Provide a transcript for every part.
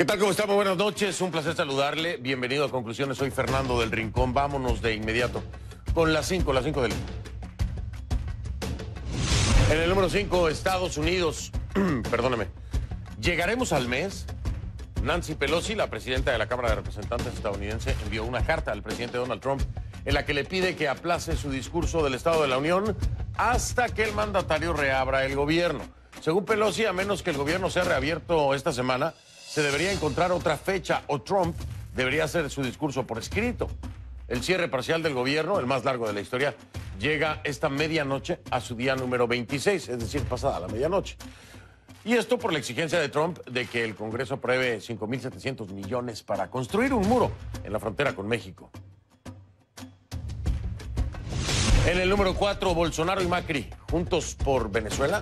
¿Qué tal? ¿Cómo estamos? Buenas noches, un placer saludarle. Bienvenido a Conclusiones, soy Fernando del Rincón. Vámonos de inmediato con las 5 del... En el número 5, Estados Unidos, perdóneme, ¿llegaremos al mes? Nancy Pelosi, la presidenta de la Cámara de Representantes estadounidense, envió una carta al presidente Donald Trump en la que le pide que aplace su discurso del Estado de la Unión hasta que el mandatario reabra el gobierno. Según Pelosi, a menos que el gobierno sea reabierto esta semana, se debería encontrar otra fecha o Trump debería hacer su discurso por escrito. El cierre parcial del gobierno, el más largo de la historia, llega esta medianoche a su día número 26, es decir, pasada la medianoche. Y esto por la exigencia de Trump de que el Congreso apruebe 5.700 millones para construir un muro en la frontera con México. En el número 4, Bolsonaro y Macri, juntos por Venezuela.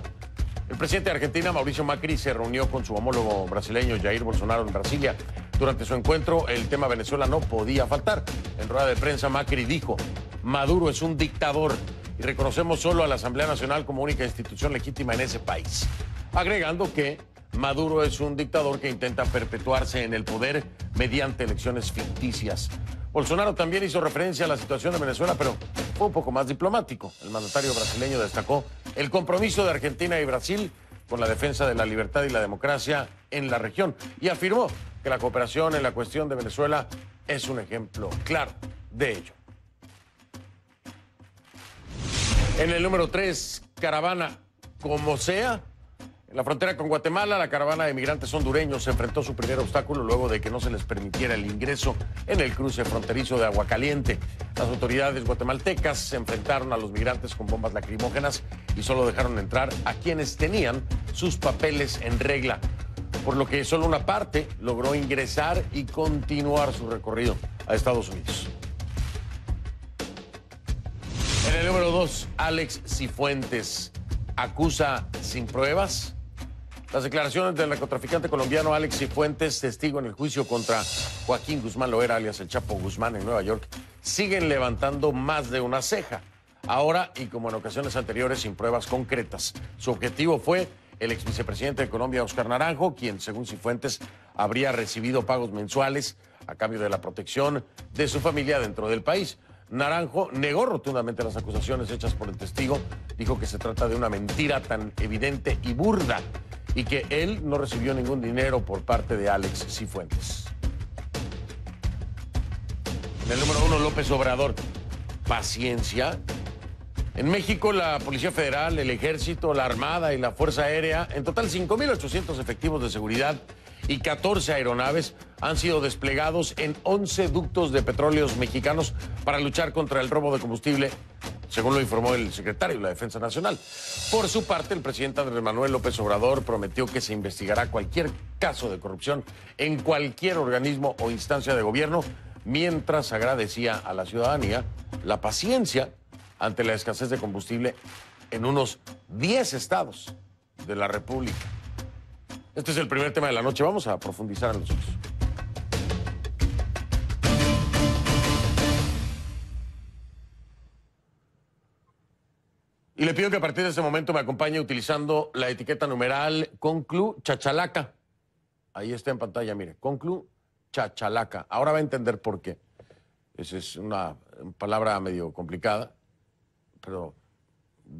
El presidente de Argentina, Mauricio Macri, se reunió con su homólogo brasileño, Jair Bolsonaro, en Brasilia. Durante su encuentro, el tema Venezuela no podía faltar. En rueda de prensa, Macri dijo: Maduro es un dictador y reconocemos solo a la Asamblea Nacional como única institución legítima en ese país. Agregando que Maduro es un dictador que intenta perpetuarse en el poder mediante elecciones ficticias. Bolsonaro también hizo referencia a la situación de Venezuela, pero fue un poco más diplomático. El mandatario brasileño destacó el compromiso de Argentina y Brasil con la defensa de la libertad y la democracia en la región y afirmó que la cooperación en la cuestión de Venezuela es un ejemplo claro de ello. En el número 3, caravana como sea. En la frontera con Guatemala, la caravana de migrantes hondureños se enfrentó a su primer obstáculo luego de que no se les permitiera el ingreso en el cruce fronterizo de Aguacaliente. Las autoridades guatemaltecas se enfrentaron a los migrantes con bombas lacrimógenas y solo dejaron entrar a quienes tenían sus papeles en regla, por lo que solo una parte logró ingresar y continuar su recorrido a Estados Unidos. En el número 2, Alex Cifuentes acusa sin pruebas. Las declaraciones del narcotraficante colombiano Alex Cifuentes, testigo en el juicio contra Joaquín Guzmán Loera, alias el Chapo Guzmán, en Nueva York, siguen levantando más de una ceja. Ahora, y como en ocasiones anteriores, sin pruebas concretas. Su objetivo fue el ex vicepresidente de Colombia, Óscar Naranjo, quien, según Cifuentes, habría recibido pagos mensuales a cambio de la protección de su familia dentro del país. Naranjo negó rotundamente las acusaciones hechas por el testigo, dijo que se trata de una mentira tan evidente y burda y que él no recibió ningún dinero por parte de Alex Cifuentes. En el número 1, López Obrador. Paciencia. En México, la Policía Federal, el Ejército, la Armada y la Fuerza Aérea, en total 5.800 efectivos de seguridad y 14 aeronaves han sido desplegados en 11 ductos de petróleos mexicanos para luchar contra el robo de combustible, según lo informó el secretario de la Defensa Nacional. Por su parte, el presidente Andrés Manuel López Obrador prometió que se investigará cualquier caso de corrupción en cualquier organismo o instancia de gobierno, mientras agradecía a la ciudadanía la paciencia ante la escasez de combustible en unos 10 estados de la República. Este es el primer tema de la noche. Vamos a profundizar en los otros. Y le pido que a partir de este momento me acompañe utilizando la etiqueta numeral Conclu Chachalaca. Ahí está en pantalla, mire, Conclu Chachalaca. Ahora va a entender por qué. Esa es una palabra medio complicada, pero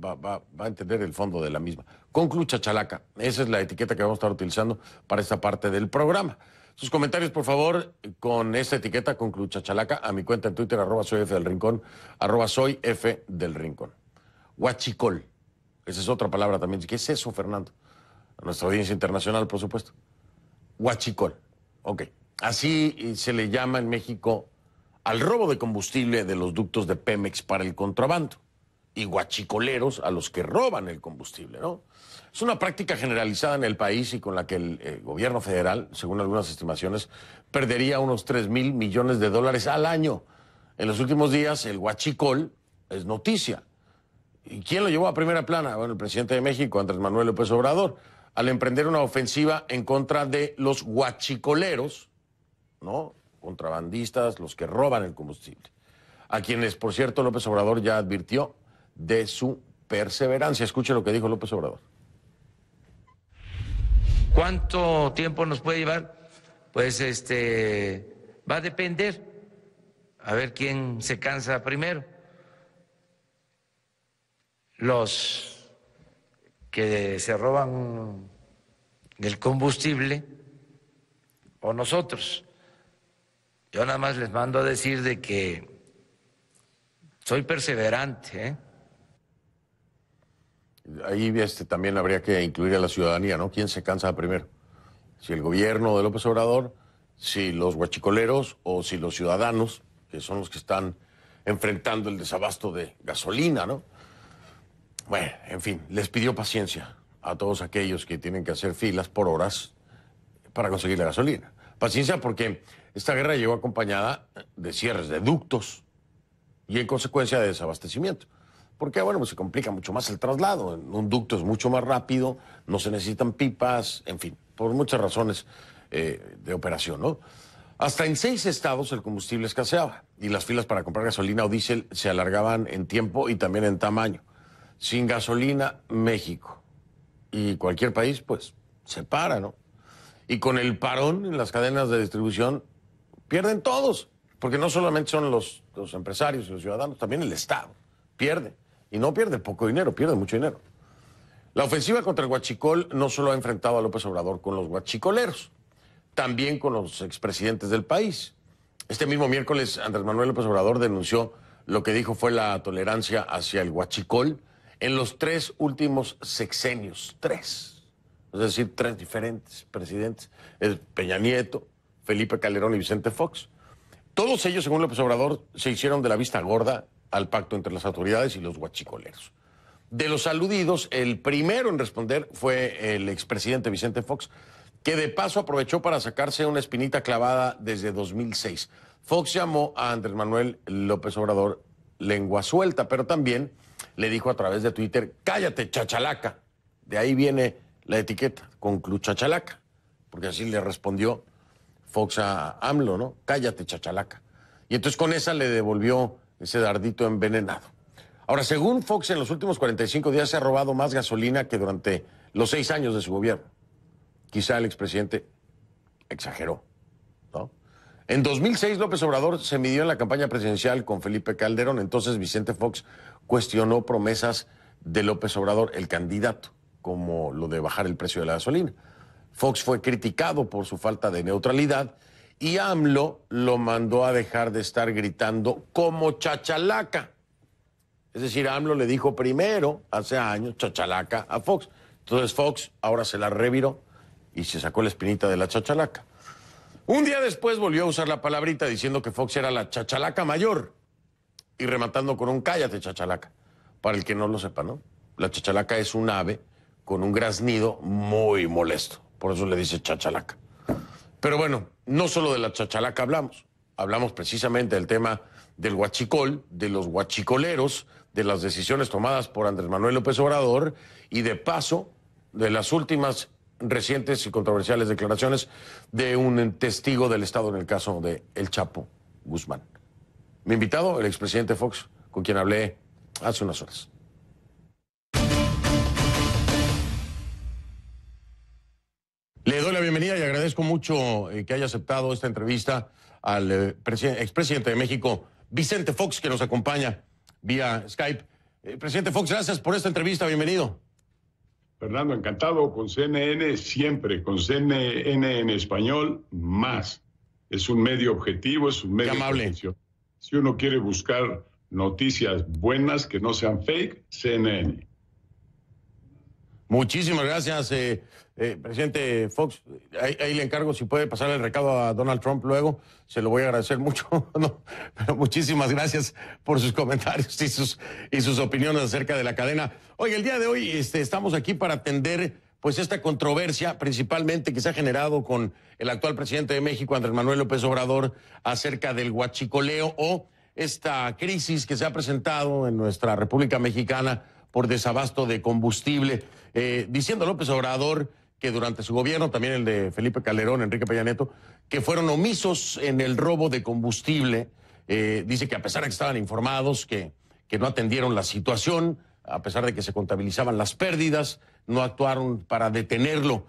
va a entender el fondo de la misma. Conclu Chachalaca. Esa es la etiqueta que vamos a estar utilizando para esta parte del programa. Sus comentarios, por favor, con esta etiqueta, Conclu Chachalaca, a mi cuenta en Twitter, @soyfdelrincón, @soyfdelrincón. Huachicol. Esa es otra palabra también. ¿Qué es eso, Fernando? A nuestra audiencia internacional, por supuesto. Huachicol. Ok. Así se le llama en México al robo de combustible de los ductos de Pemex para el contrabando. Y huachicoleros a los que roban el combustible, ¿no? Es una práctica generalizada en el país y con la que el gobierno federal, según algunas estimaciones, perdería unos 3.000 millones de dólares al año. En los últimos días, el huachicol es noticia. ¿Y quién lo llevó a primera plana? Bueno, el presidente de México, Andrés Manuel López Obrador, al emprender una ofensiva en contra de los huachicoleros, ¿no? Contrabandistas, los que roban el combustible. A quienes, por cierto, López Obrador ya advirtió de su perseverancia. Escuche lo que dijo López Obrador. ¿Cuánto tiempo nos puede llevar pues va a depender, a ver quién se cansa primero. Los que se roban el combustible o nosotros. Yo nada más les mando a decir de que soy perseverante, ¿eh? Ahí también habría que incluir a la ciudadanía, ¿no? ¿Quién se cansa primero? Si el gobierno de López Obrador, si los huachicoleros o si los ciudadanos, que son los que están enfrentando el desabasto de gasolina, ¿no? Bueno, en fin, les pidió paciencia a todos aquellos que tienen que hacer filas por horas para conseguir la gasolina. Paciencia porque esta guerra llegó acompañada de cierres de ductos y en consecuencia de desabastecimiento. Porque, bueno, pues se complica mucho más el traslado. Un ducto es mucho más rápido, no se necesitan pipas, en fin, por muchas razones de operación, ¿no? Hasta en 6 estados el combustible escaseaba y las filas para comprar gasolina o diésel se alargaban en tiempo y también en tamaño. Sin gasolina, México y cualquier país, pues, se para, ¿no? Y con el parón en las cadenas de distribución, pierden todos, porque no solamente son los empresarios y los ciudadanos, también el Estado pierde. Y no pierde poco dinero, pierde mucho dinero. La ofensiva contra el huachicol no solo ha enfrentado a López Obrador con los huachicoleros, también con los expresidentes del país. Este mismo miércoles, Andrés Manuel López Obrador denunció lo que dijo fue la tolerancia hacia el huachicol en los 3 últimos sexenios. 3. Es decir, 3 diferentes presidentes. Peña Nieto, Felipe Calderón y Vicente Fox. Todos ellos, según López Obrador, se hicieron de la vista gorda al pacto entre las autoridades y los huachicoleros. De los aludidos, el primero en responder fue el expresidente Vicente Fox, que de paso aprovechó para sacarse una espinita clavada desde 2006. Fox llamó a Andrés Manuel López Obrador lengua suelta, pero también le dijo a través de Twitter, cállate, chachalaca. De ahí viene la etiqueta, conclu chachalaca, porque así le respondió Fox a AMLO, ¿no? Cállate, chachalaca. Y entonces con esa le devolvió ese dardito envenenado. Ahora, según Fox, en los últimos 45 días se ha robado más gasolina que durante los 6 años de su gobierno. Quizá el expresidente exageró, ¿no? En 2006, López Obrador se midió en la campaña presidencial con Felipe Calderón. Entonces, Vicente Fox cuestionó promesas de López Obrador, el candidato, como lo de bajar el precio de la gasolina. Fox fue criticado por su falta de neutralidad y AMLO lo mandó a dejar de estar gritando como chachalaca. Es decir, AMLO le dijo primero, hace años, chachalaca a Fox. Entonces Fox ahora se la reviró y se sacó la espinita de la chachalaca. Un día después volvió a usar la palabrita diciendo que Fox era la chachalaca mayor y rematando con un cállate, chachalaca. Para el que no lo sepa, ¿no? La chachalaca es un ave con un graznido muy molesto. Por eso le dice chachalaca. Pero bueno, no solo de la chachalaca hablamos. Hablamos precisamente del tema del huachicol, de los huachicoleros, de las decisiones tomadas por Andrés Manuel López Obrador y de paso de las últimas recientes y controversiales declaraciones de un testigo del Estado en el caso de El Chapo Guzmán. Mi invitado, el expresidente Fox, con quien hablé hace unas horas. Le doy la bienvenida y agradezco mucho que haya aceptado esta entrevista al expresidente de México, Vicente Fox, que nos acompaña vía Skype. Presidente Fox, gracias por esta entrevista, bienvenido. Fernando, encantado con CNN siempre, con CNN en español más. Es un medio objetivo, es un medio profesional. Si uno quiere buscar noticias buenas que no sean fake, CNN. Muchísimas gracias, presidente Fox. Ahí le encargo si puede pasar el recado a Donald Trump luego. Se lo voy a agradecer mucho. No, pero muchísimas gracias por sus comentarios y sus opiniones acerca de la cadena. Oye, el día de hoy estamos aquí para atender pues esta controversia principalmente que se ha generado con el actual presidente de México, Andrés Manuel López Obrador, acerca del huachicoleo o esta crisis que se ha presentado en nuestra República Mexicana por desabasto de combustible, diciendo López Obrador que durante su gobierno, también el de Felipe Calderón, Enrique Peña Nieto, que fueron omisos en el robo de combustible. Dice que a pesar de que estaban informados, que no atendieron la situación, a pesar de que se contabilizaban las pérdidas, no actuaron para detenerlo.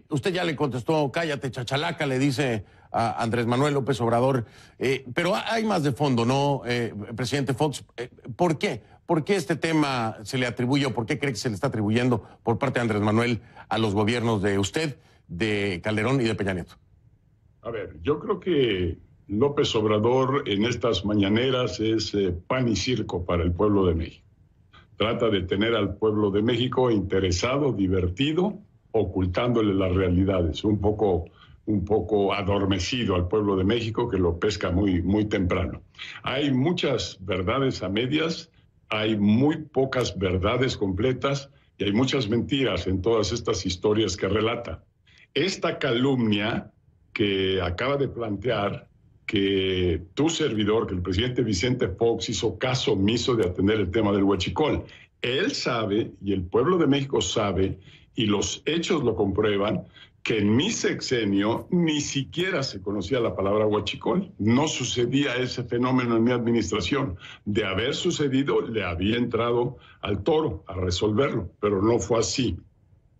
Usted ya le contestó, cállate, chachalaca, le dice a Andrés Manuel López Obrador. Pero hay más de fondo, ¿no, presidente Fox? ¿Por qué? ¿Por qué este tema se le atribuye o por qué cree que se le está atribuyendo por parte de Andrés Manuel a los gobiernos de usted, de Calderón y de Peña Nieto? A ver, yo creo que López Obrador en estas mañaneras es pan y circo para el pueblo de México. Trata de tener al pueblo de México interesado, divertido, ocultándole las realidades, un poco adormecido al pueblo de México, que lo pesca muy temprano. Hay muchas verdades a medias, hay muy pocas verdades completas y hay muchas mentiras en todas estas historias que relata. Esta calumnia que acaba de plantear, que tu servidor, que el presidente Vicente Fox hizo caso omiso de atender el tema del huachicol. Él sabe, y el pueblo de México sabe, y los hechos lo comprueban, que en mi sexenio ni siquiera se conocía la palabra huachicol. No sucedía ese fenómeno en mi administración. De haber sucedido, le había entrado al toro a resolverlo, pero no fue así.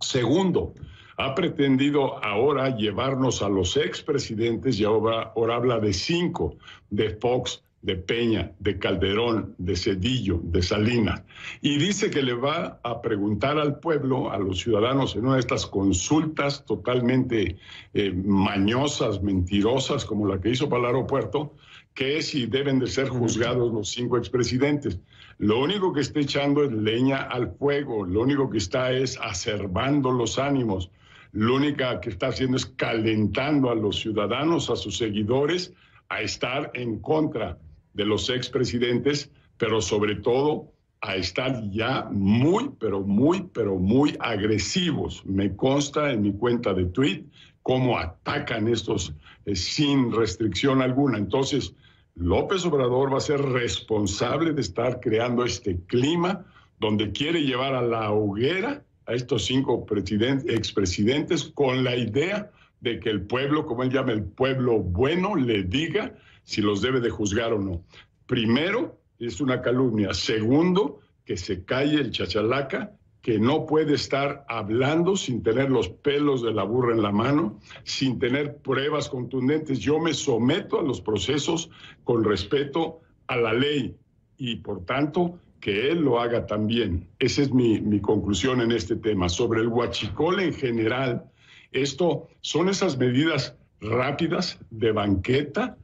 Segundo, ha pretendido ahora llevarnos a los expresidentes y ahora habla de 5, de Fox, de Peña, de Calderón, de Zedillo, de Salinas. Y dice que le va a preguntar al pueblo, a los ciudadanos, en una de estas consultas totalmente mañosas, mentirosas, como la que hizo para el aeropuerto, que es si deben de ser juzgados los 5 expresidentes. Lo único que está echando es leña al fuego, lo único que está es acerbando los ánimos, lo único que está haciendo es calentando a los ciudadanos, a sus seguidores, a estar en contra de los expresidentes, pero sobre todo a estar ya muy agresivos. Me consta en mi cuenta de tweet cómo atacan estos sin restricción alguna. Entonces, López Obrador va a ser responsable de estar creando este clima donde quiere llevar a la hoguera a estos 5 expresidentes con la idea de que el pueblo, como él llama el pueblo bueno, le diga si los debe de juzgar o no. Primero, es una calumnia. Segundo, que se calle el chachalaca, que no puede estar hablando sin tener los pelos de la burra en la mano, sin tener pruebas contundentes. Yo me someto a los procesos con respeto a la ley y, por tanto, que él lo haga también. Esa es mi conclusión en este tema. Sobre el huachicol en general, esto son esas medidas rápidas de banqueta,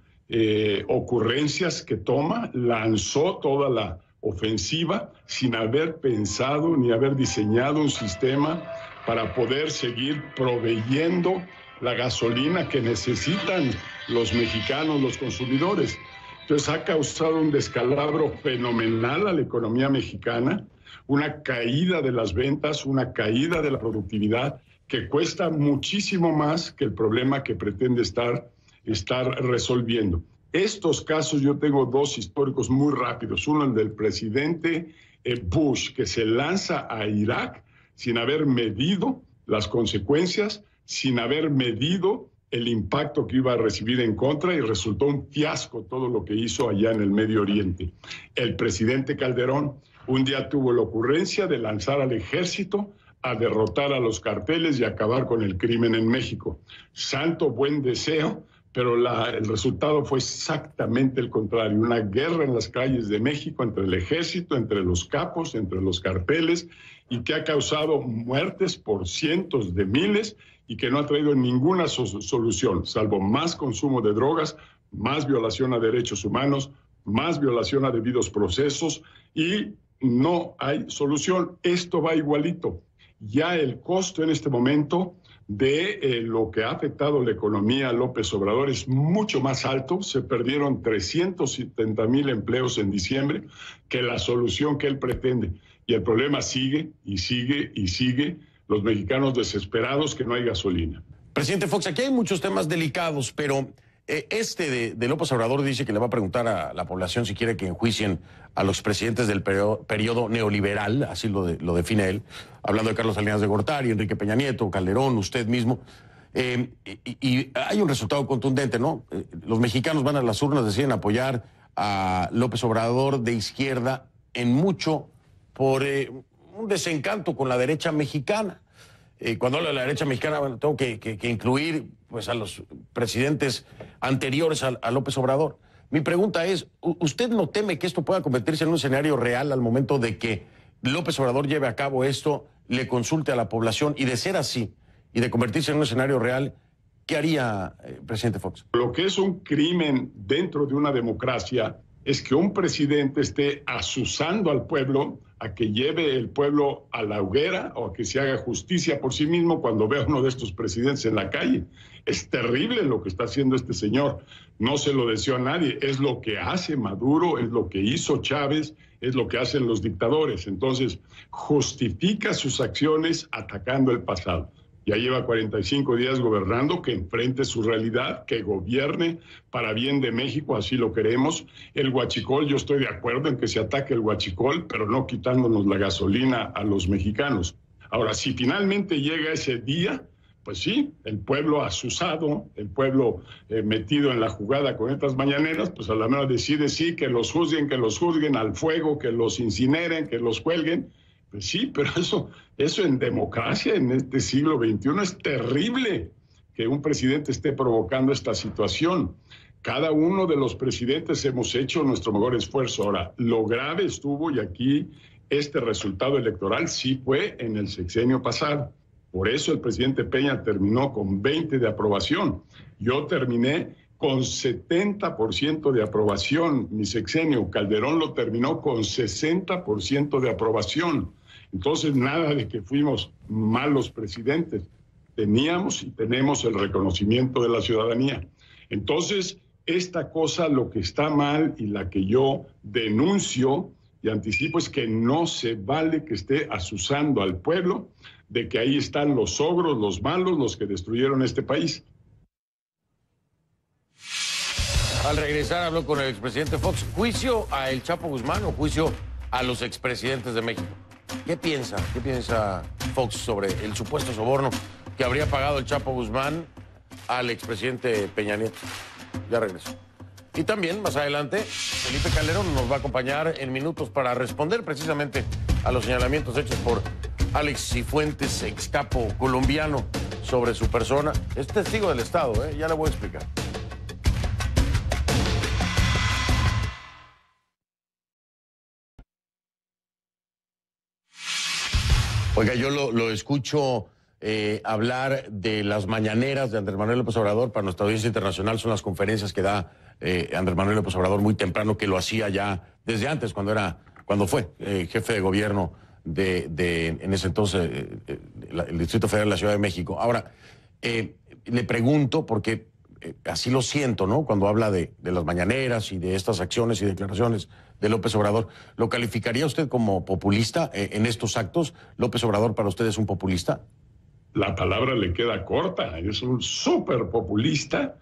ocurrencias que toma, lanzó toda la ofensiva sin haber pensado ni haber diseñado un sistema para poder seguir proveyendo la gasolina que necesitan los mexicanos, los consumidores. Entonces ha causado un descalabro fenomenal a la economía mexicana, una caída de las ventas, una caída de la productividad que cuesta muchísimo más que el problema que pretende estar resolviendo. Estos casos, yo tengo 2 históricos muy rápidos. Uno, el del presidente Bush, que se lanza a Irak sin haber medido las consecuencias, sin haber medido el impacto que iba a recibir en contra, y resultó un fiasco todo lo que hizo allá en el Medio Oriente. El presidente Calderón un día tuvo la ocurrencia de lanzar al ejército a derrotar a los carteles y acabar con el crimen en México. Santo buen deseo, pero el resultado fue exactamente el contrario. Una guerra en las calles de México entre el ejército, entre los capos, entre los carteles, y que ha causado muertes por cientos de miles y que no ha traído ninguna solución, salvo más consumo de drogas, más violación a derechos humanos, más violación a debidos procesos, y no hay solución. Esto va igualito. Ya el costo en este momento de lo que ha afectado la economía a López Obrador es mucho más alto. Se perdieron 370,000 empleos en diciembre, que la solución que él pretende. Y el problema sigue y sigue y sigue. Los mexicanos desesperados que no hay gasolina. Presidente Fox, aquí hay muchos temas delicados, pero de López Obrador dice que le va a preguntar a la población si quiere que enjuicien a los presidentes del periodo neoliberal, así lo define él, hablando de Carlos Salinas de Gortari, Enrique Peña Nieto, Calderón, usted mismo. Y hay un resultado contundente, ¿no? Los mexicanos van a las urnas, deciden apoyar a López Obrador de izquierda en mucho por un desencanto con la derecha mexicana. cuando hablo de la derecha mexicana, bueno, tengo que incluir pues, a los presidentes anteriores a López Obrador. Mi pregunta es, ¿usted no teme que esto pueda convertirse en un escenario real al momento de que López Obrador lleve a cabo esto, le consulte a la población, y de ser así, y de convertirse en un escenario real, ¿qué haría presidente Fox? Lo que es un crimen dentro de una democracia es que un presidente esté asusando al pueblo a que lleve el pueblo a la hoguera o a que se haga justicia por sí mismo cuando ve a uno de estos presidentes en la calle. Es terrible lo que está haciendo este señor. No se lo deseo a nadie. Es lo que hace Maduro, es lo que hizo Chávez, es lo que hacen los dictadores. Entonces, justifica sus acciones atacando el pasado. Ya lleva 45 días gobernando, que enfrente su realidad, que gobierne para bien de México, así lo queremos. El huachicol, yo estoy de acuerdo en que se ataque el huachicol, pero no quitándonos la gasolina a los mexicanos. Ahora, si finalmente llega ese día, pues sí, el pueblo asusado, el pueblo metido en la jugada con estas mañaneras, pues a la menos decide sí, que los juzguen al fuego, que los incineren, que los cuelguen. Pues sí, pero eso en democracia, en este siglo XXI, es terrible que un presidente esté provocando esta situación. Cada uno de los presidentes hemos hecho nuestro mejor esfuerzo. Ahora, lo grave estuvo, y aquí este resultado electoral sí fue en el sexenio pasado. Por eso el presidente Peña terminó con 20 de aprobación. Yo terminé con 70% de aprobación. Mi sexenio, Calderón, lo terminó con 60% de aprobación. Entonces, nada de que fuimos malos presidentes. Teníamos y tenemos el reconocimiento de la ciudadanía. Entonces, esta cosa, lo que está mal y la que yo denuncio y anticipo es que no se vale que esté asusando al pueblo de que ahí están los ogros, los malos, los que destruyeron este país. Al regresar habló con el expresidente Fox. ¿Juicio a El Chapo Guzmán o juicio a los expresidentes de México? ¿Qué piensa Fox sobre el supuesto soborno que habría pagado el Chapo Guzmán al expresidente Peña Nieto? Ya regreso. Y también, más adelante, Felipe Calderón nos va a acompañar en minutos para responder precisamente a los señalamientos hechos por Alex Cifuentes, ex capo colombiano, sobre su persona. Es testigo del Estado, ya le voy a explicar. Oiga, yo lo escucho hablar de las mañaneras de Andrés Manuel López Obrador. Para nuestra audiencia internacional son las conferencias que da Andrés Manuel López Obrador muy temprano, que lo hacía ya desde antes, cuando fue jefe de gobierno en ese entonces, el Distrito Federal de la Ciudad de México. Ahora, le pregunto, porque así lo siento, ¿no? Cuando habla de las mañaneras y de estas acciones y declaraciones de López Obrador, ¿lo calificaría usted como populista en estos actos? ¿López Obrador para usted es un populista? La palabra le queda corta, es un súper populista.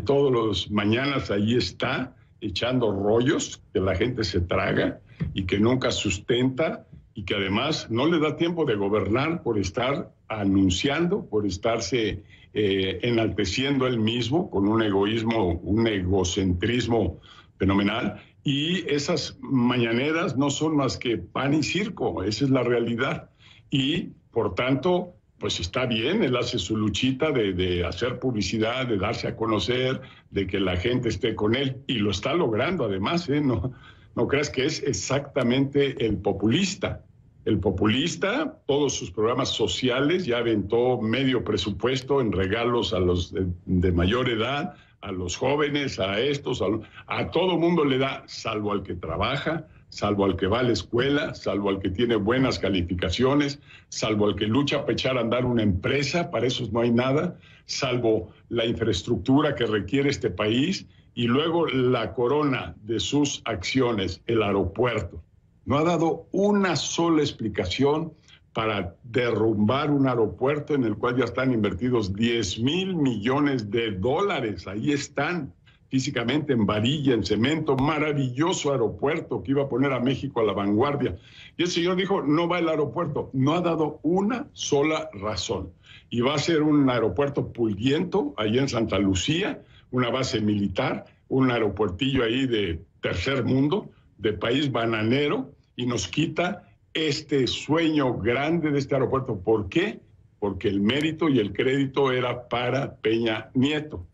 Todos los mañanas ahí está, echando rollos que la gente se traga y que nunca sustenta, y que además no le da tiempo de gobernar por estar anunciando, por estarse enalteciendo él mismo con un egoísmo, un egocentrismo fenomenal. Y esas mañaneras no son más que pan y circo, esa es la realidad. Y, por tanto, pues está bien, él hace su luchita de hacer publicidad, de darse a conocer, de que la gente esté con él, y lo está logrando además, no creas que es exactamente el populista. El populista, todos sus programas sociales, ya aventó medio presupuesto en regalos a los de mayor edad, a los jóvenes, a estos, a todo mundo le da, salvo al que trabaja, salvo al que va a la escuela, salvo al que tiene buenas calificaciones, salvo al que lucha para echar a andar una empresa, para esos no hay nada, salvo la infraestructura que requiere este país, y luego la corona de sus acciones, el aeropuerto. No ha dado una sola explicación para derrumbar un aeropuerto en el cual ya están invertidos 10,000 millones de dólares. Ahí están, físicamente, en varilla, en cemento. Maravilloso aeropuerto que iba a poner a México a la vanguardia. Y el señor dijo, no va el aeropuerto. No ha dado una sola razón. Y va a ser un aeropuerto pulguiento, allá en Santa Lucía, una base militar, un aeropuertillo ahí de tercer mundo, de país bananero, y nos quita este sueño grande de este aeropuerto. ¿Por qué? porque el mérito y el crédito era para Peña Nieto.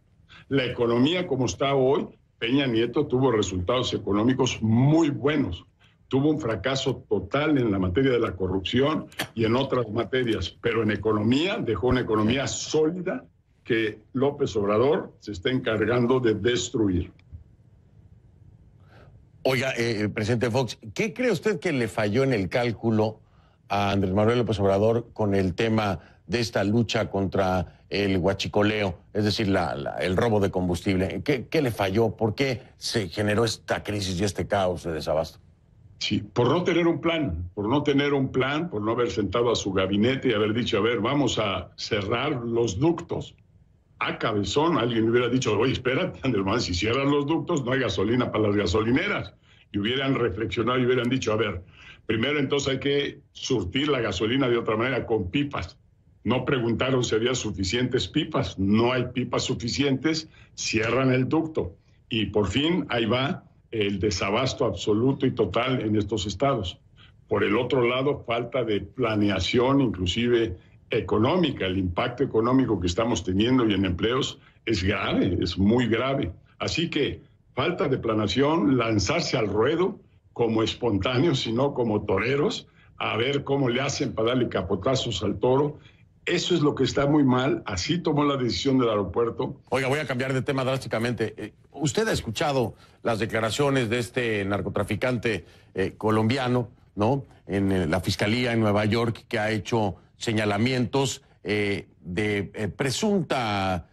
La economía como está hoy, Peña Nieto tuvo resultados económicos muy buenos. Tuvo un fracaso total en la materia de la corrupción y en otras materias, pero en economía dejó una economía sólida que López Obrador se está encargando de destruir. Oiga, presidente Fox, ¿qué cree usted que le falló en el cálculo a Andrés Manuel López Obrador con el tema de esta lucha contra el huachicoleo, es decir, el robo de combustible? ¿Qué le falló? ¿Por qué se generó esta crisis y este caos de desabasto? Sí, por no tener un plan, por no haber sentado a su gabinete y haber dicho, a ver, vamos a cerrar los ductos. A cabezón, alguien hubiera dicho, oye, espérate, Andrés, si cierran los ductos, no hay gasolina para las gasolineras. Y hubieran reflexionado y hubieran dicho, a ver, primero entonces hay que surtir la gasolina de otra manera, con pipas. No preguntaron si había suficientes pipas, no hay pipas suficientes, cierran el ducto. Y por fin ahí va el desabasto absoluto y total en estos estados. Por el otro lado, falta de planeación, inclusive económica. El impacto económico que estamos teniendo y en empleos es grave, es muy grave. Así que falta de planeación, lanzarse al ruedo como espontáneos, sino como toreros, a ver cómo le hacen para darle capotazos al toro. Eso es lo que está muy mal. Así tomó la decisión del aeropuerto. Oiga, voy a cambiar de tema drásticamente. Usted ha escuchado las declaraciones de este narcotraficante colombiano, ¿no? En la Fiscalía en Nueva York, que ha hecho señalamientos de presunta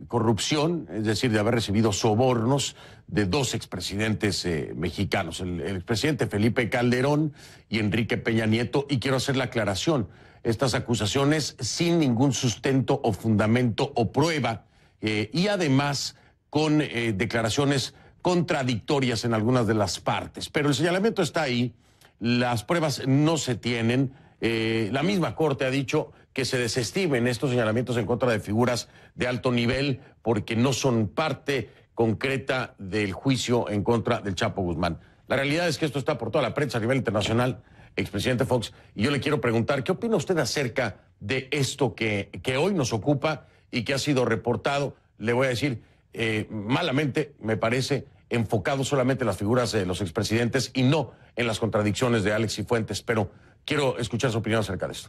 corrupción, es decir, de haber recibido sobornos de dos expresidentes mexicanos, el expresidente Felipe Calderón y Enrique Peña Nieto. Y quiero hacer la aclaración, estas acusaciones sin ningún sustento o fundamento o prueba, y además con declaraciones contradictorias en algunas de las partes. Pero el señalamiento está ahí, las pruebas no se tienen. La misma Corte ha dicho que se desestimen estos señalamientos en contra de figuras de alto nivel porque no son parte concreta del juicio en contra del Chapo Guzmán. La realidad es que esto está por toda la prensa a nivel internacional, expresidente Fox, y yo le quiero preguntar, ¿qué opina usted acerca de esto que hoy nos ocupa y que ha sido reportado? Le voy a decir, malamente, me parece, enfocado solamente en las figuras de los expresidentes y no en las contradicciones de Alex Cifuentes, pero quiero escuchar su opinión acerca de esto.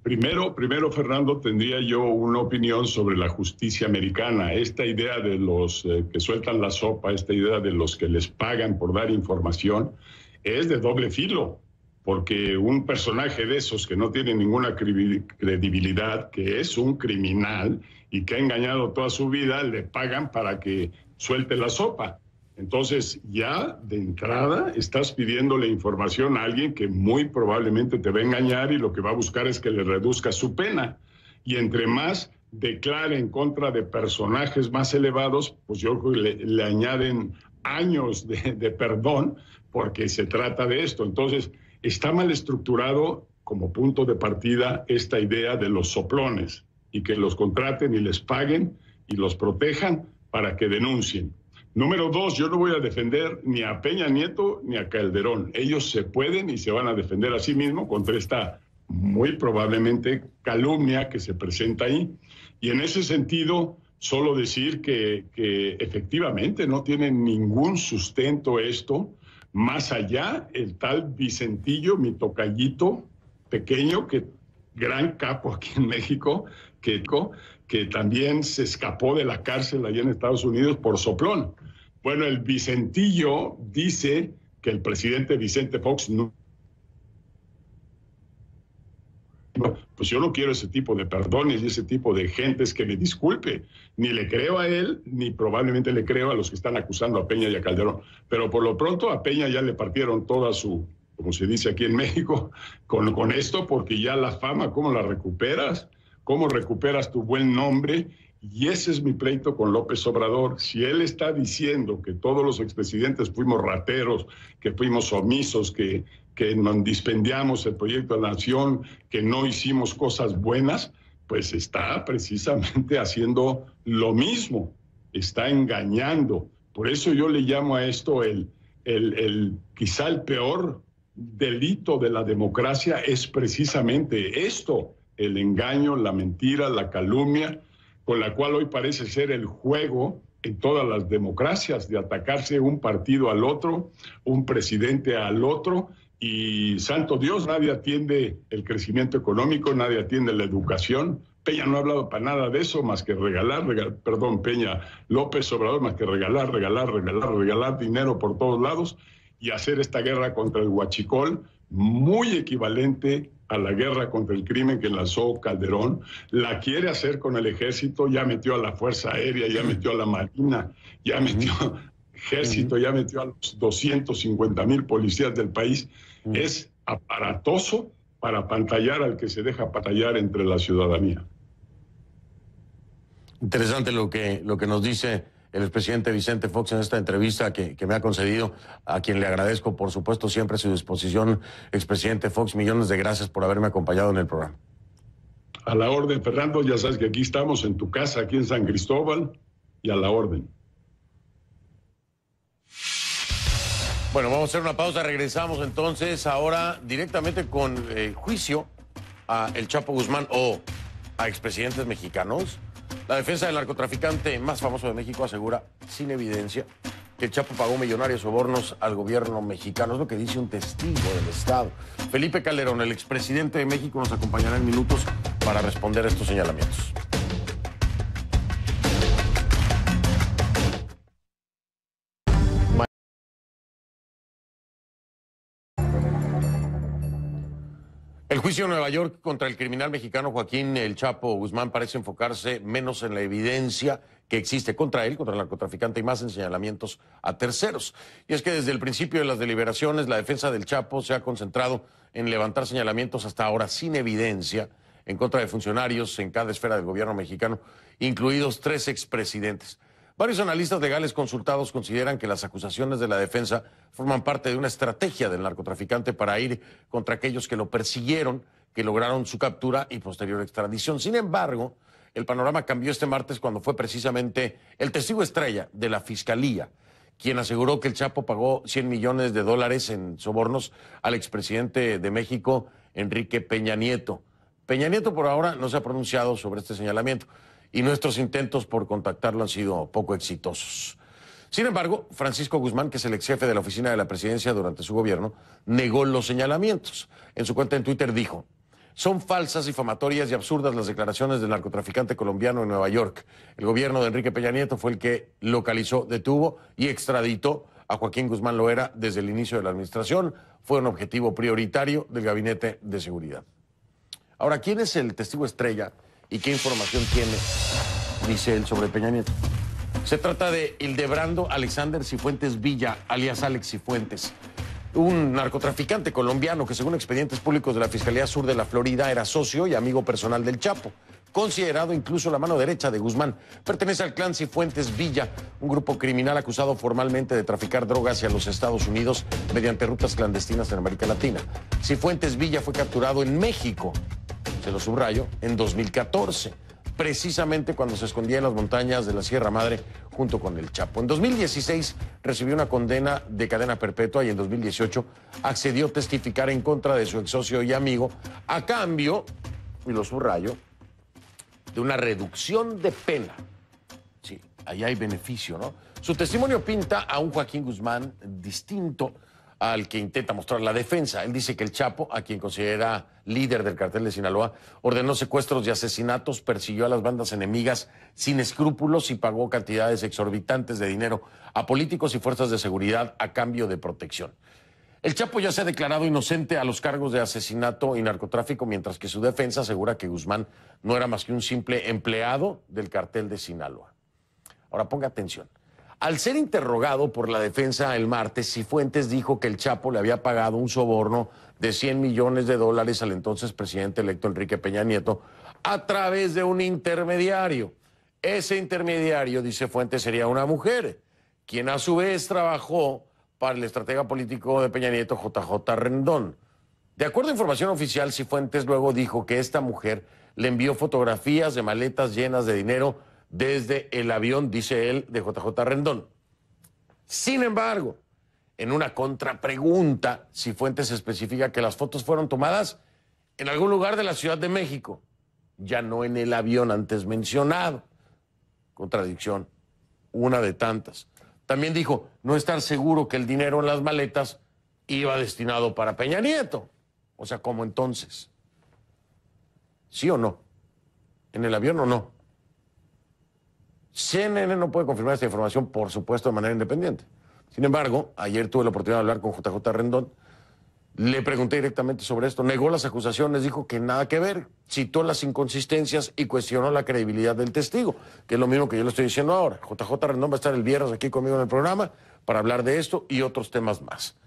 Primero, Fernando, tendría yo una opinión sobre la justicia americana. Esta idea de los que sueltan la sopa, esta idea de los que les pagan por dar información, es de doble filo, porque un personaje de esos que no tiene ninguna credibilidad, que es un criminal y que ha engañado toda su vida, le pagan para que suelte la sopa. Entonces, ya de entrada estás pidiéndole información a alguien que muy probablemente te va a engañar y lo que va a buscar es que le reduzca su pena. Y entre más declare en contra de personajes más elevados, pues yo creo que le añaden años de perdón porque se trata de esto. Entonces, está mal estructurado como punto de partida esta idea de los soplones y que los contraten y les paguen y los protejan para que denuncien. Número dos, yo no voy a defender ni a Peña Nieto ni a Calderón. Ellos se pueden y se van a defender a sí mismos contra esta muy probablemente calumnia que se presenta ahí. Y en ese sentido, solo decir que efectivamente no tiene ningún sustento esto, más allá el tal Vicentillo, mi tocallito pequeño, que gran capo aquí en México, que también se escapó de la cárcel allá en Estados Unidos por soplón. Bueno, el Vicentillo dice que el presidente Vicente Fox no. Pues yo no quiero ese tipo de perdones y ese tipo de gentes que me disculpe. Ni le creo a él, ni probablemente le creo a los que están acusando a Peña y a Calderón. Pero por lo pronto a Peña ya le partieron toda su, como se dice aquí en México, con esto, porque ya la fama, ¿cómo la recuperas? ¿Cómo recuperas tu buen nombre? Y ese es mi pleito con López Obrador. Si él está diciendo que todos los expresidentes fuimos rateros, que fuimos omisos, que nos dispendiamos el proyecto de la nación, que no hicimos cosas buenas, pues está precisamente haciendo lo mismo, está engañando. Por eso yo le llamo a esto quizá el peor delito de la democracia es precisamente esto, el engaño, la mentira, la calumnia, con la cual hoy parece ser el juego en todas las democracias de atacarse un partido al otro, un presidente al otro, y santo Dios, nadie atiende el crecimiento económico, nadie atiende la educación. Peña no ha hablado para nada de eso, más que Peña López Obrador, más que regalar dinero por todos lados y hacer esta guerra contra el huachicol, muy equivalente a la guerra contra el crimen que lanzó Calderón. La quiere hacer con el ejército, ya metió a la Fuerza Aérea, ya metió a la Marina, ya metió ejército, ya metió a los 250,000 policías del país. Es aparatoso para apantallar al que se deja apantallar entre la ciudadanía. Interesante lo que nos dice el expresidente Vicente Fox en esta entrevista que me ha concedido, a quien le agradezco, por supuesto, siempre su disposición. Expresidente Fox, millones de gracias por haberme acompañado en el programa. A la orden, Fernando, ya sabes que aquí estamos en tu casa, aquí en San Cristóbal, y a la orden. Bueno, vamos a hacer una pausa, regresamos entonces ahora directamente con juicio a El Chapo Guzmán o a expresidentes mexicanos. La defensa del narcotraficante más famoso de México asegura, sin evidencia, que el Chapo pagó millonarios sobornos al gobierno mexicano. Es lo que dice un testigo del Estado. Felipe Calderón, el expresidente de México, nos acompañará en minutos para responder a estos señalamientos. El juicio en Nueva York contra el criminal mexicano Joaquín El Chapo Guzmán parece enfocarse menos en la evidencia que existe contra él, contra el narcotraficante, y más en señalamientos a terceros. Y es que desde el principio de las deliberaciones, la defensa del Chapo se ha concentrado en levantar señalamientos hasta ahora sin evidencia en contra de funcionarios en cada esfera del gobierno mexicano, incluidos 3 expresidentes. Varios analistas legales consultados consideran que las acusaciones de la defensa forman parte de una estrategia del narcotraficante para ir contra aquellos que lo persiguieron, que lograron su captura y posterior extradición. Sin embargo, el panorama cambió este martes cuando fue precisamente el testigo estrella de la Fiscalía quien aseguró que el Chapo pagó $100 millones en sobornos al expresidente de México, Enrique Peña Nieto. Peña Nieto por ahora no se ha pronunciado sobre este señalamiento y nuestros intentos por contactarlo han sido poco exitosos. Sin embargo, Francisco Guzmán, que es el ex jefe de la oficina de la presidencia durante su gobierno, negó los señalamientos. En su cuenta en Twitter dijo: son falsas, difamatorias y absurdas las declaraciones del narcotraficante colombiano en Nueva York. El gobierno de Enrique Peña Nieto fue el que localizó, detuvo y extraditó a Joaquín Guzmán Loera desde el inicio de la administración. Fue un objetivo prioritario del Gabinete de Seguridad. Ahora, ¿quién es el testigo estrella y qué información tiene, dice él, sobre Peña Nieto? Se trata de Hildebrando Alexander Cifuentes Villa, alias Alex Cifuentes, un narcotraficante colombiano que, según expedientes públicos de la Fiscalía Sur de la Florida, era socio y amigo personal del Chapo, considerado incluso la mano derecha de Guzmán. Pertenece al clan Cifuentes Villa, un grupo criminal acusado formalmente de traficar drogas hacia los Estados Unidos mediante rutas clandestinas en América Latina. Cifuentes Villa fue capturado en México, se lo subrayo, en 2014, precisamente cuando se escondía en las montañas de la Sierra Madre junto con el Chapo. En 2016 recibió una condena de cadena perpetua y en 2018 accedió a testificar en contra de su ex socio y amigo a cambio, y lo subrayo, de una reducción de pena. Sí, ahí hay beneficio, ¿no? Su testimonio pinta a un Joaquín Guzmán distinto al que intenta mostrar la defensa. Él dice que el Chapo, a quien considera líder del cartel de Sinaloa, ordenó secuestros y asesinatos, persiguió a las bandas enemigas sin escrúpulos y pagó cantidades exorbitantes de dinero a políticos y fuerzas de seguridad a cambio de protección. El Chapo ya se ha declarado inocente a los cargos de asesinato y narcotráfico, mientras que su defensa asegura que Guzmán no era más que un simple empleado del cartel de Sinaloa. Ahora ponga atención. Al ser interrogado por la defensa el martes, Cifuentes dijo que el Chapo le había pagado un soborno de $100 millones al entonces presidente electo Enrique Peña Nieto a través de un intermediario. Ese intermediario, dice Fuentes, sería una mujer, quien a su vez trabajó para el estratega político de Peña Nieto, JJ Rendón. De acuerdo a información oficial, Cifuentes luego dijo que esta mujer le envió fotografías de maletas llenas de dinero desde el avión, dice él, de JJ Rendón. Sin embargo, en una contrapregunta, Cifuentes especifica que las fotos fueron tomadas en algún lugar de la Ciudad de México, ya no en el avión antes mencionado. Contradicción, una de tantas. También dijo no estar seguro que el dinero en las maletas iba destinado para Peña Nieto. O sea, ¿cómo entonces? ¿Sí o no? ¿En el avión o no? CNN no puede confirmar esta información, por supuesto, de manera independiente. Sin embargo, ayer tuve la oportunidad de hablar con JJ Rendón. Le pregunté directamente sobre esto. Negó las acusaciones, dijo que nada que ver. Citó las inconsistencias y cuestionó la credibilidad del testigo, que es lo mismo que yo le estoy diciendo ahora. JJ Rendón va a estar el viernes aquí conmigo en el programa para hablar de esto y otros temas más.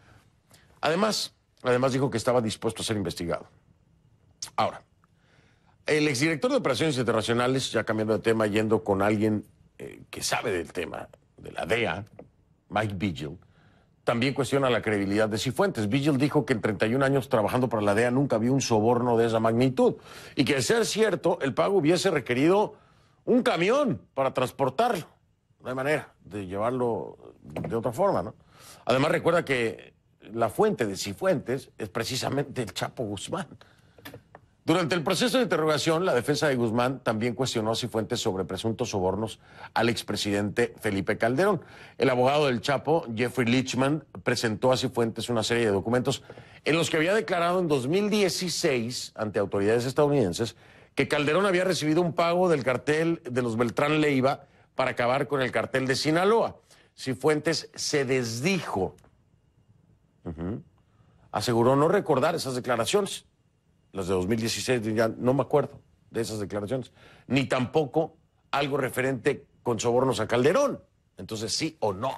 Además dijo que estaba dispuesto a ser investigado. Ahora, el exdirector de Operaciones Internacionales, ya cambiando de tema, yendo con alguien que sabe del tema, de la DEA, Mike Vigil, también cuestiona la credibilidad de Cifuentes. Vigil dijo que en 31 años trabajando para la DEA nunca vio un soborno de esa magnitud y que, de ser cierto, el pago hubiese requerido un camión para transportarlo. No hay manera de llevarlo de otra forma, ¿no? Además, recuerda que la fuente de Cifuentes es precisamente el Chapo Guzmán. Durante el proceso de interrogación, la defensa de Guzmán también cuestionó a Cifuentes sobre presuntos sobornos al expresidente Felipe Calderón. El abogado del Chapo, Jeffrey Lichman, presentó a Cifuentes una serie de documentos en los que había declarado en 2016 ante autoridades estadounidenses que Calderón había recibido un pago del cartel de los Beltrán Leiva para acabar con el cartel de Sinaloa. Cifuentes se desdijo. Aseguró no recordar esas declaraciones. Las de 2016, ya no me acuerdo de esas declaraciones, ni tampoco algo referente con sobornos a Calderón. Entonces, ¿sí o no?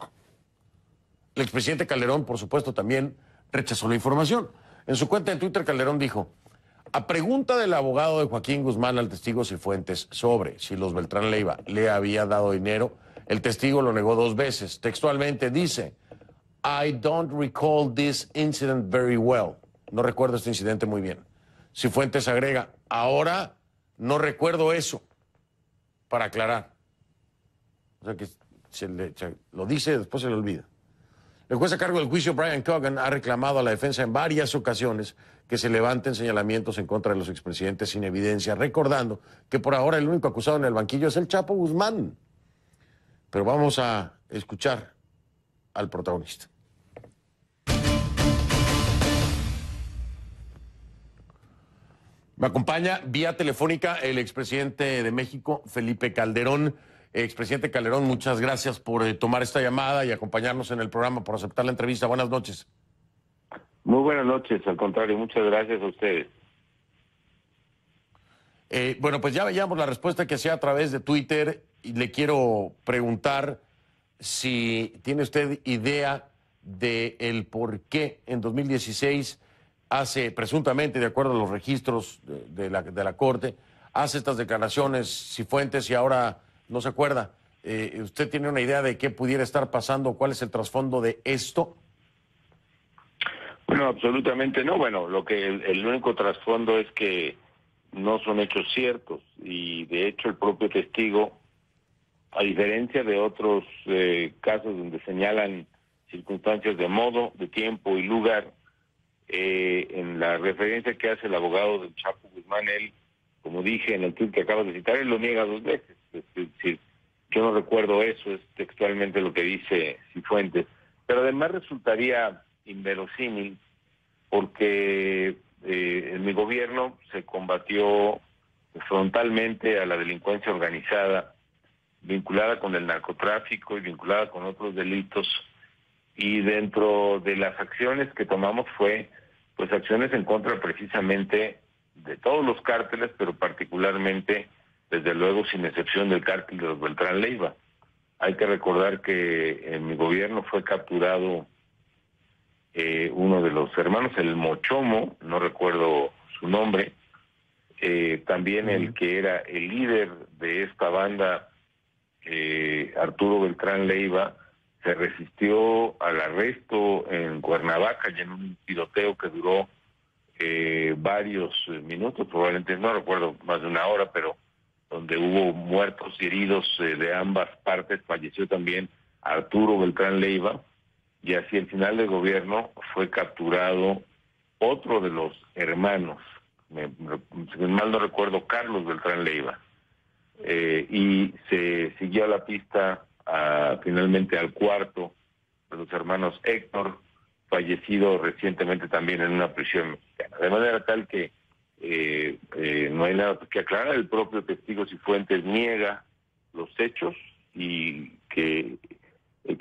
El expresidente Calderón, por supuesto, también rechazó la información. En su cuenta de Twitter, Calderón dijo, a pregunta del abogado de Joaquín Guzmán al testigo Cifuentes sobre si los Beltrán Leiva le había dado dinero, el testigo lo negó 2 veces. Textualmente dice, I don't recall this incident very well. No recuerdo este incidente muy bien. Cifuentes agrega, ahora no recuerdo eso, para aclarar. O sea que lo dice, después se le olvida. El juez a cargo del juicio, Brian Cogan, ha reclamado a la defensa en varias ocasiones que se levanten señalamientos en contra de los expresidentes sin evidencia, recordando que por ahora el único acusado en el banquillo es el Chapo Guzmán. Pero vamos a escuchar al protagonista. Me acompaña vía telefónica el expresidente de México, Felipe Calderón. Expresidente Calderón, muchas gracias por tomar esta llamada y acompañarnos en el programa, por aceptar la entrevista. Buenas noches. Muy buenas noches, al contrario, muchas gracias a ustedes. Bueno, pues ya veíamos la respuesta que hacía a través de Twitter y le quiero preguntar si tiene usted idea del por qué en 2016 hace, presuntamente, de acuerdo a los registros de la Corte, hace estas declaraciones Cifuentes y ahora no se acuerda. ¿Usted tiene una idea de qué pudiera estar pasando? ¿Cuál es el trasfondo de esto? Bueno, absolutamente no. Bueno, el único trasfondo es que no son hechos ciertos y de hecho el propio testigo, a diferencia de otros casos donde señalan circunstancias de modo, de tiempo y lugar, en la referencia que hace el abogado del Chapo Guzmán, él, como dije en el tweet que acabas de citar, él lo niega 2 veces. Es decir, yo no recuerdo eso, es textualmente lo que dice Cifuentes. Pero además resultaría inverosímil porque en mi gobierno se combatió frontalmente a la delincuencia organizada vinculada con el narcotráfico y vinculada con otros delitos, y dentro de las acciones que tomamos fue pues acciones en contra precisamente de todos los cárteles, pero particularmente, desde luego, sin excepción del cártel de los Beltrán Leiva. Hay que recordar que en mi gobierno fue capturado uno de los hermanos, el Mochomo, no recuerdo su nombre, también el que era el líder de esta banda, Arturo Beltrán Leiva, se resistió al arresto en Cuernavaca y en un tiroteo que duró varios minutos, probablemente, no recuerdo, más de 1 hora, pero donde hubo muertos y heridos de ambas partes. Falleció también Arturo Beltrán Leiva, y hacia el final del gobierno fue capturado otro de los hermanos si mal no recuerdo, Carlos Beltrán Leiva. Y se siguió a la pista finalmente al cuarto de los hermanos Héctor, fallecido recientemente también en una prisión mexicana. De manera tal que no hay nada que aclarar. El propio testigo Cifuentes niega los hechos y que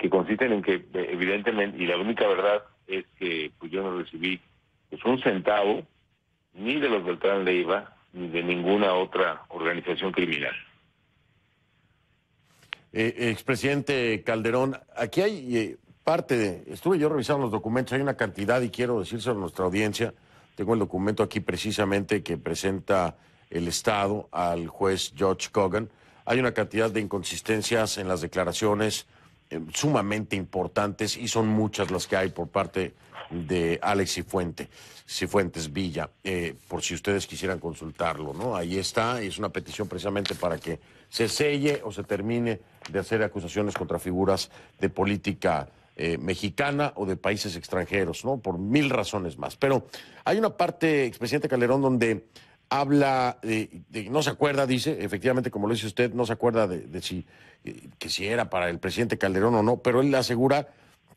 consisten en que evidentemente, y la única verdad es que pues yo no recibí pues un centavo ni de los Beltrán Leiva ni de ninguna otra organización criminal. Expresidente Calderón, aquí hay estuve yo revisando los documentos, hay una cantidad, y quiero decírselo a nuestra audiencia, tengo el documento aquí precisamente que presenta el Estado al juez George Cogan. Hay una cantidad de inconsistencias en las declaraciones sumamente importantes, y son muchas las que hay por parte de Alex Cifuentes Villa, por si ustedes quisieran consultarlo, ¿no? Ahí está, es una petición precisamente para que se selle o se termine de hacer acusaciones contra figuras de política mexicana o de países extranjeros, ¿no? Por mil razones más. Pero hay una parte, expresidente Calderón, donde habla no se acuerda, dice, efectivamente, como lo dice usted, no se acuerda de si era para el presidente Calderón o no, pero él asegura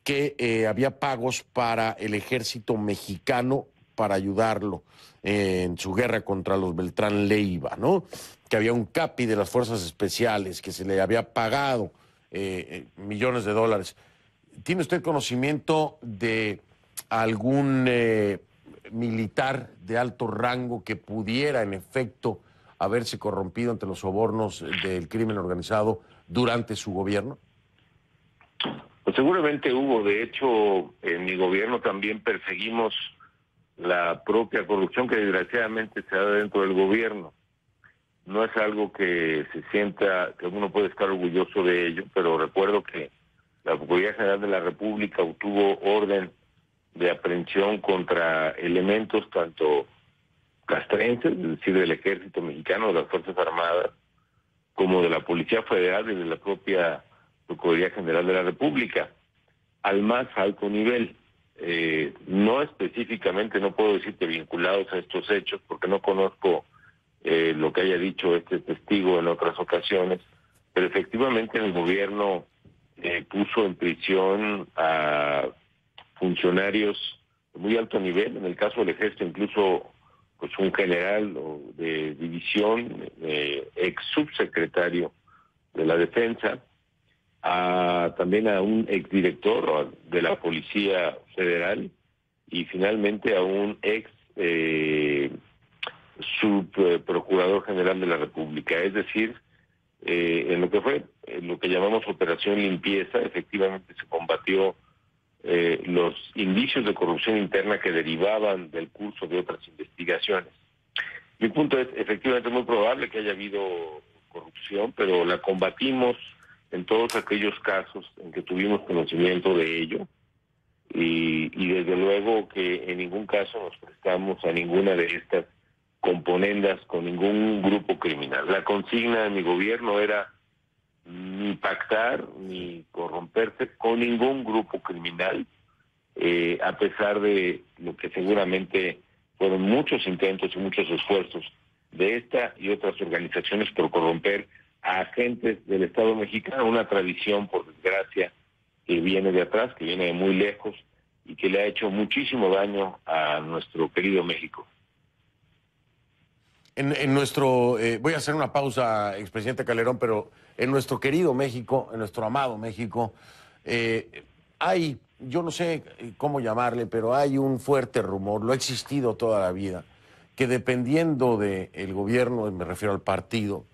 que había pagos para el ejército mexicano para ayudarlo en su guerra contra los Beltrán Leiva, ¿no? Que había un capi de las fuerzas especiales, que se le había pagado millones de dólares. ¿Tiene usted conocimiento de algún militar de alto rango que pudiera, en efecto, haberse corrompido ante los sobornos del crimen organizado durante su gobierno? Pues seguramente hubo. De hecho, en mi gobierno también perseguimos la propia corrupción que desgraciadamente se da dentro del gobierno. No es algo que se sienta, que uno puede estar orgulloso de ello, pero recuerdo que la Procuraduría General de la República obtuvo orden de aprehensión contra elementos tanto castrenses, es decir, del Ejército Mexicano, de las Fuerzas Armadas, como de la Policía Federal y de la propia Procuraduría General de la República, al más alto nivel. No específicamente, no puedo decirte vinculados a estos hechos, porque no conozco lo que haya dicho este testigo en otras ocasiones, pero efectivamente el gobierno puso en prisión a funcionarios de muy alto nivel, en el caso del Ejército incluso pues un general de división, ex subsecretario de la Defensa, también a un exdirector de la Policía Federal y finalmente a un ex subprocurador general de la República. Es decir, en lo que fue lo que llamamos Operación Limpieza, efectivamente se combatió los indicios de corrupción interna que derivaban del curso de otras investigaciones. Mi punto es, efectivamente es muy probable que haya habido corrupción, pero la combatimos en todos aquellos casos en que tuvimos conocimiento de ello y desde luego que en ningún caso nos prestamos a ninguna de estas componendas con ningún grupo criminal. La consigna de mi gobierno era ni pactar ni corromperse con ningún grupo criminal, a pesar de lo que seguramente fueron muchos intentos y muchos esfuerzos de esta y otras organizaciones por corromper a agentes del Estado mexicano, una tradición, por desgracia, que viene de atrás, que viene de muy lejos y que le ha hecho muchísimo daño a nuestro querido México. En nuestro, voy a hacer una pausa, expresidente Calderón, pero en nuestro querido México, en nuestro amado México, hay, yo no sé cómo llamarle, pero hay un fuerte rumor, lo ha existido toda la vida, que dependiendo del gobierno, me refiero al partido,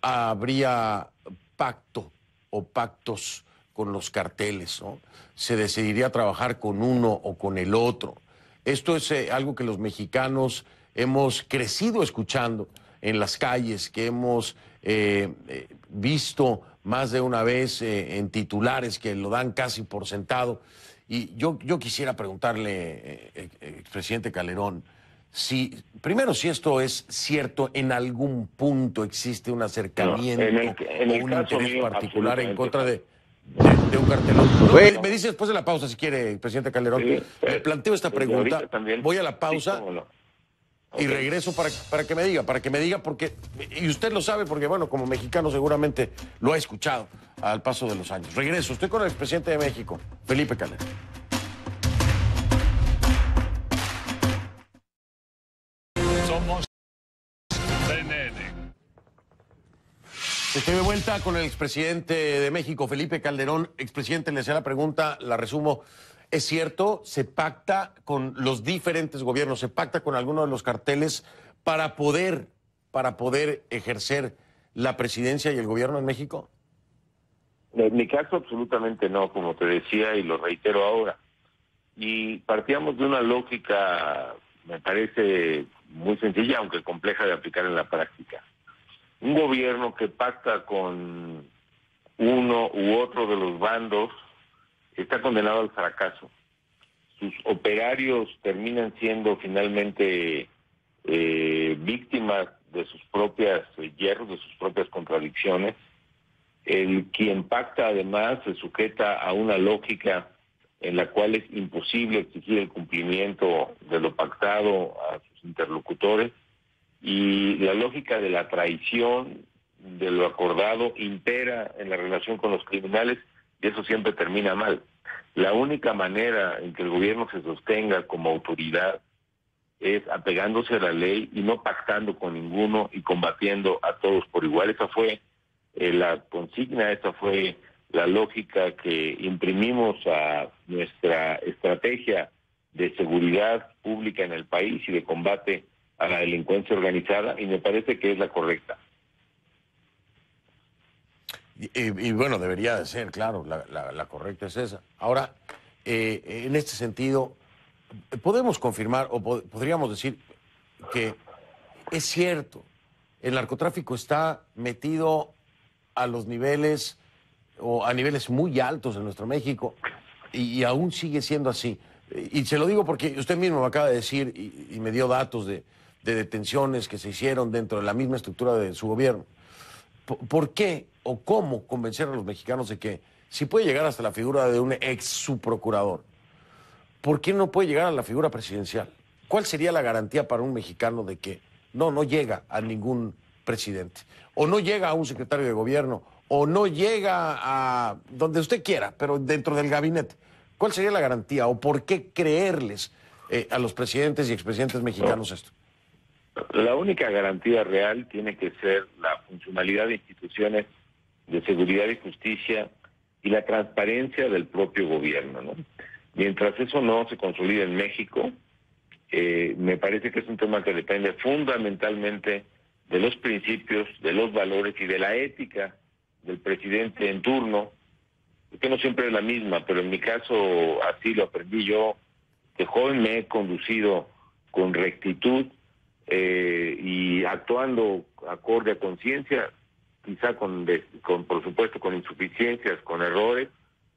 habría pacto o pactos con los carteles, ¿no? Se decidiría trabajar con uno o con el otro. Esto es algo que los mexicanos hemos crecido escuchando en las calles, que hemos visto más de una vez en titulares que lo dan casi por sentado. Y yo quisiera preguntarle, expresidente Calderón, primero, si esto es cierto, en algún punto existe un acercamiento o un interés particular en contra de un cartel. No, me dice después de la pausa, si quiere, presidente Calderón. Sí, me planteo esta pregunta, voy a la pausa. Sí, Y regreso para que me diga, porque, y usted lo sabe, porque bueno, como mexicano seguramente lo ha escuchado al paso de los años. Regreso, estoy con el expresidente de México, Felipe Calderón. Somos CNN. Estoy de vuelta con el expresidente de México, Felipe Calderón. Expresidente, le hacía la pregunta, la resumo. ¿Es cierto? ¿Se pacta con los diferentes gobiernos? ¿Se pacta con alguno de los carteles para poder ejercer la presidencia y el gobierno en México? En mi caso, absolutamente no, como te decía y lo reitero ahora. Y partíamos de una lógica, me parece muy sencilla, aunque compleja de aplicar en la práctica. Un gobierno que pacta con uno u otro de los bandos está condenado al fracaso. Sus operarios terminan siendo finalmente víctimas de sus propias hierros, de sus propias contradicciones. Quien pacta además se sujeta a una lógica en la cual es imposible exigir el cumplimiento de lo pactado a sus interlocutores, y la lógica de la traición, de lo acordado, impera en la relación con los criminales, y eso siempre termina mal. La única manera en que el gobierno se sostenga como autoridad es apegándose a la ley y no pactando con ninguno y combatiendo a todos por igual. Esa fue la consigna, esa fue la lógica que imprimimos a nuestra estrategia de seguridad pública en el país y de combate a la delincuencia organizada, y me parece que es la correcta. Y bueno, debería de ser, claro, la correcta es esa. Ahora, en este sentido, podemos confirmar o podríamos decir que es cierto, el narcotráfico está metido a los niveles o a niveles muy altos en nuestro México y aún sigue siendo así. Y se lo digo porque usted mismo me acaba de decir y me dio datos de detenciones que se hicieron dentro de la misma estructura de su gobierno. ¿Por qué o cómo convencer a los mexicanos de que si puede llegar hasta la figura de un ex subprocurador, ¿por qué no puede llegar a la figura presidencial? ¿Cuál sería la garantía para un mexicano de que no llega a ningún presidente, o no llega a un secretario de gobierno, o no llega a donde usted quiera, pero dentro del gabinete? ¿Cuál sería la garantía o por qué creerles a los presidentes y expresidentes mexicanos esto? La única garantía real tiene que ser la funcionalidad de instituciones de seguridad y justicia y la transparencia del propio gobierno, ¿no? Mientras eso no se consolide en México, me parece que es un tema que depende fundamentalmente de los principios, de los valores y de la ética del presidente en turno, que no siempre es la misma, pero en mi caso así lo aprendí yo. De joven me he conducido con rectitud y actuando acorde a conciencia, quizá por supuesto con insuficiencias, con errores,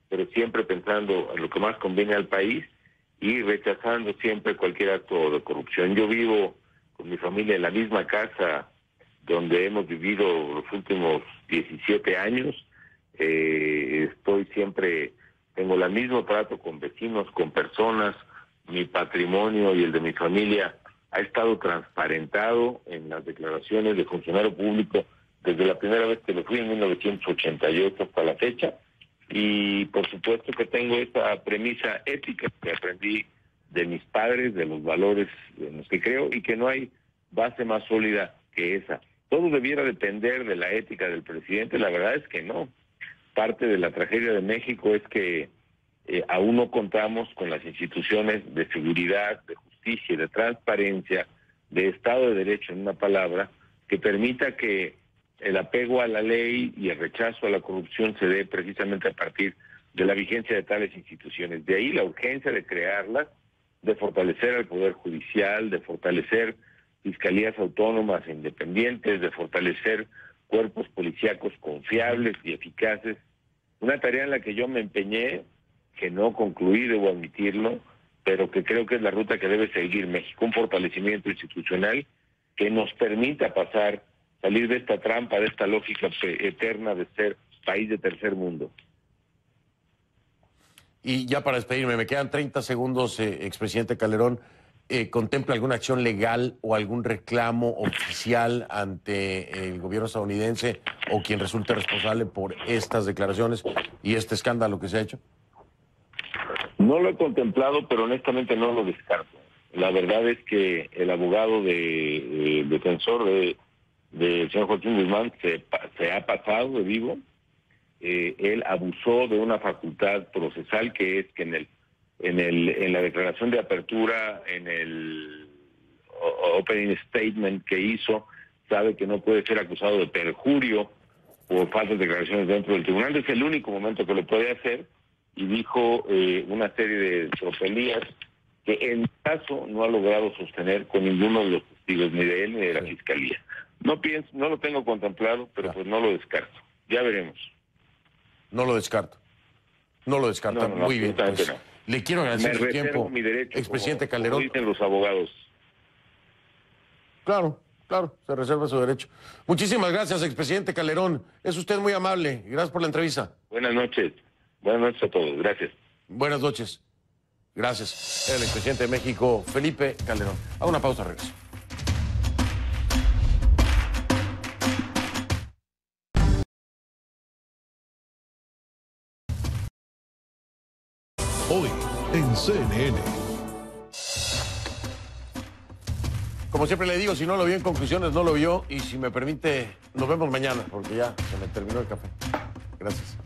pero siempre pensando en lo que más conviene al país y rechazando siempre cualquier acto de corrupción. Yo vivo con mi familia en la misma casa donde hemos vivido los últimos 17 años. Tengo el mismo trato con vecinos, con personas. Mi patrimonio y el de mi familia ha estado transparentado en las declaraciones de funcionario público desde la primera vez que lo fui en 1988 hasta la fecha. Y por supuesto que tengo esta premisa ética que aprendí de mis padres, de los valores en los que creo, y que no hay base más sólida que esa. ¿Todo debiera depender de la ética del presidente? La verdad es que no. Parte de la tragedia de México es que aún no contamos con las instituciones de seguridad, de justicia y de transparencia, de Estado de Derecho, en una palabra, que permita que el apego a la ley y el rechazo a la corrupción se dé precisamente a partir de la vigencia de tales instituciones. De ahí la urgencia de crearlas, de fortalecer al Poder Judicial, de fortalecer fiscalías autónomas e independientes, de fortalecer cuerpos policíacos confiables y eficaces. Una tarea en la que yo me empeñé, que no concluí, debo admitirlo, pero que creo que es la ruta que debe seguir México, un fortalecimiento institucional que nos permita salir de esta trampa, de esta lógica eterna de ser país de tercer mundo. Y ya para despedirme, me quedan 30 segundos, expresidente Calderón. contempla alguna acción legal o algún reclamo oficial ante el gobierno estadounidense o quien resulte responsable por estas declaraciones y este escándalo que se ha hecho? No lo he contemplado, pero honestamente no lo descarto. La verdad es que el abogado defensor del señor Joaquín Guzmán se ha pasado de vivo. Él abusó de una facultad procesal que es que en la declaración de apertura, en el opening statement que hizo, sabe que no puede ser acusado de perjurio por falsas declaraciones dentro del tribunal. Es el único momento que lo puede hacer, y dijo una serie de tropelías que en caso no ha logrado sostener con ninguno de los testigos, ni de él ni de la fiscalía. No lo tengo contemplado, pero pues no lo descarto. Ya veremos. No lo descarto. No lo descarta. No, muy bien. Pues, no. Le quiero agradecer su tiempo, mi derecho, expresidente Calderón. Como dicen los abogados. Claro, se reserva su derecho. Muchísimas gracias, expresidente Calderón. Es usted muy amable. Gracias por la entrevista. Buenas noches. Buenas noches a todos. Gracias. Buenas noches. Gracias. Era el expresidente de México, Felipe Calderón. A una pausa, regreso. Hoy en CNN. Como siempre le digo, si no lo vio en conclusiones, no lo vio. Y si me permite, nos vemos mañana, porque ya se me terminó el café. Gracias.